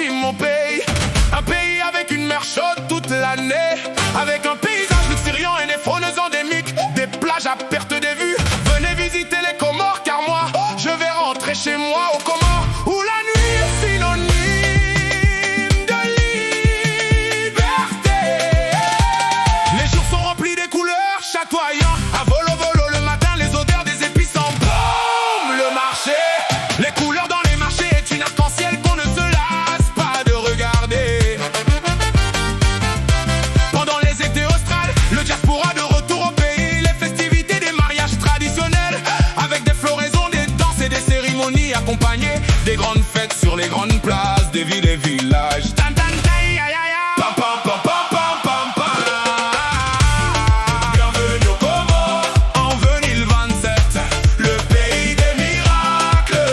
Haïti, mon pays. Un pays avec une mer chaude toute l'année, avec un paysage luxuriant et des faunes endémiques, des plages à perte de vue. Venez visiter les Comores, car moi, je vais rentrer chez moi aux Comores, où la nuit est synonyme de liberté. Les jours sont remplis des couleurs chatoyants, à volo volo le matin, les odeurs des épices en baume le marché. Les couleurs dans les marchés est une arc-en-ciel qu'on ne se lasse pas de regarder. Pendant les étés australes, le diaspora de retour au pays, les festivités des mariages traditionnels, avec des floraisons, des danses et des cérémonies accompagnées des grandes fêtes sur les grandes places des villes et villages. Tan, tan, tan, ya, ya, ya. Pam, pam, pam, pam, pam, pam, pam. Bienvenue aux Comores, en 2027, le pays des miracles.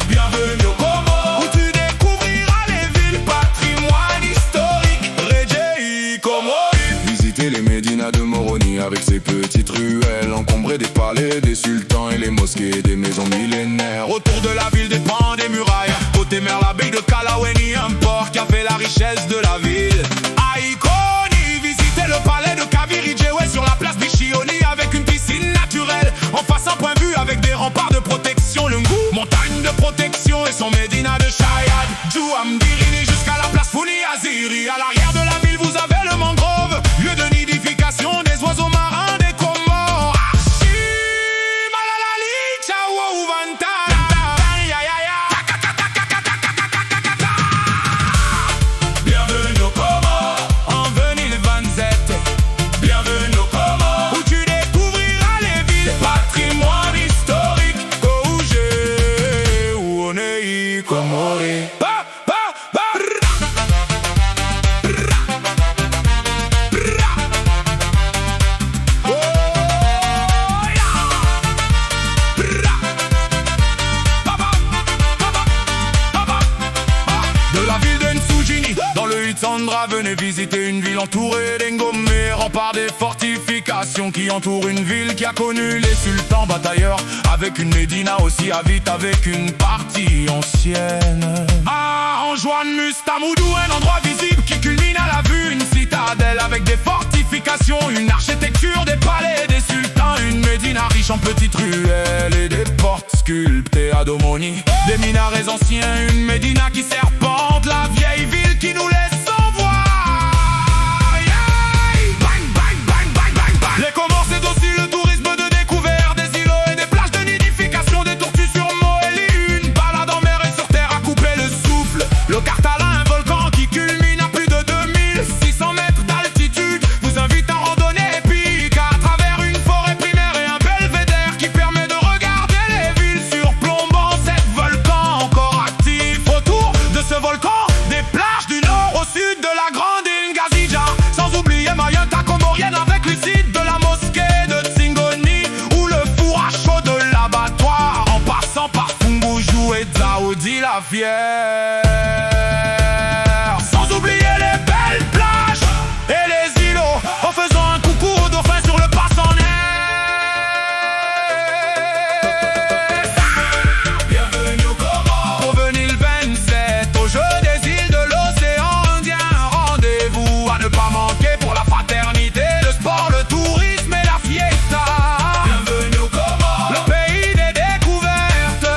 Bienvenue aux Comores, où tu découvriras les villes, patrimoine historique, Régei Comori. Visiter les médinas de Moroni avec ses petites ruelles encombrées des palais, des sultans et les mosquées des maisons millénaires. Autour de la ville dépend des murailles, côté mer la baie de Kalaweni, un port qui a fait la richesse de la ville. À Iconi, visiter le palais de Kaviridjewe sur la place Bichioni, avec une piscine naturelle en face un point de vue avec des remparts de protection. Le Ngou, montagne de protection et son médina de Chayad. Djouamdirini jusqu'à la place Founi Aziri. À l'arrière de la ville vous avez le mangrove, lieu de nidification des oiseaux marins des Comores. Archim, alalali, ciao, vantana. Bienvenue aux Comores, en 2027. Bienvenue aux Comores, où tu découvriras les villes, patrimoine historique. Kouje, Ouonei, Comori. Ba, ba, ba, rra. Rra. Rra. Oh, ya. Rra. Ba, ba, ba, ba, ba, ba, ba. De la ville de Nsujini, dans le Huitsandra, venez visiter une ville entourée d'Ngomé, rempart des fortifications qui entourent une ville qui a connu les sultans batailleurs, avec une médina aussi à vite, avec une partie ancienne. Ah, Anjouane, Mustamoudou, un endroit visible qui culmine à la vue, une citadelle avec des fortifications, une architecture des palais des sultans, une médina riche en petites ruelles et des portes sculptées à Domoni, des minarets anciens, une médina qui serpente la vieille ville qui nous laisse sans voix. Yeah. Bang, bang, bang, bang, bang, bang. Les Comores c'est aussi le tourisme de découverte, des îlots et des plages de nidification, des tortues sur Moélie, une balade en mer et sur terre à couper le souffle. Le Kartala, un volcan qui culmine à plus de 2600 mètres d'altitude, vous invite à randonner épique à travers une forêt primaire et un belvédère qui permet de regarder les villes surplombant cet volcan encore actif. Autour de ce volcan, des plages du nord au sud de la grande île Ngazija, sans oublier Mayenta comorienne avec l'usine de la mosquée de Tsingoni, ou le four à chaud de l'abattoir, en passant par Fungoujou et Dzaoudi la fière. Sans oublier les belles plages et les îlots, en faisant un coucou aux dauphins sur le passant nez. Bienvenue aux Comores, pour venir le 27, au jeu des îles de l'océan Indien. Rendez-vous à ne pas manquer pour la fraternité, le sport, le tourisme et la fiesta. Bienvenue aux Comores, le pays des découvertes.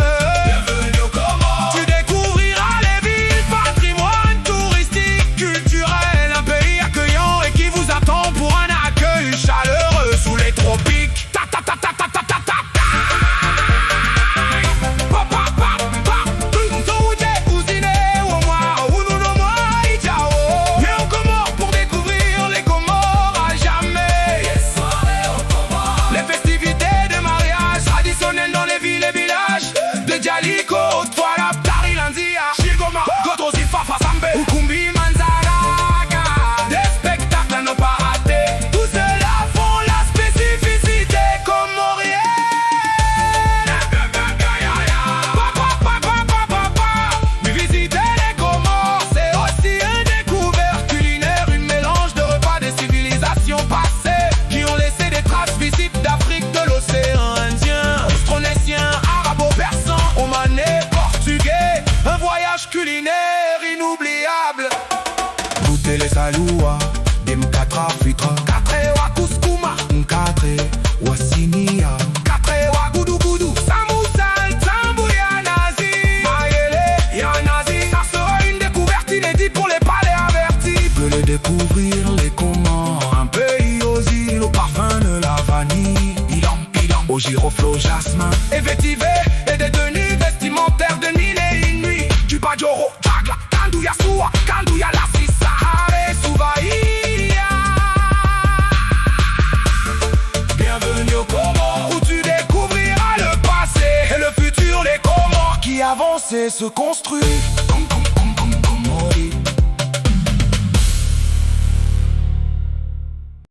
Bienvenue aux Comores, tu découvriras les villes voyage culinaire inoubliable. Goûtez les salouas, des mkatra fitra, katre wa kuskuma, mkatre wa sinia, katre wa goudou goudou, samoussa, tambou ya nazi, mayele ya nazi. Ça sera une découverte inédite pour les palais avertis. Venez découvrir les comment, un pays aux îles, au parfum de la vanille, au girofle, au jasmin, et vétiver, et des tenues vestimentaires de mille et une nuits. Du bajoro, jagla, kandouya soua, kandouya lassi, sahare, souvaïa. Bienvenue au Comores, où tu découvriras le passé et le futur, les Comores qui avancent et se construisent.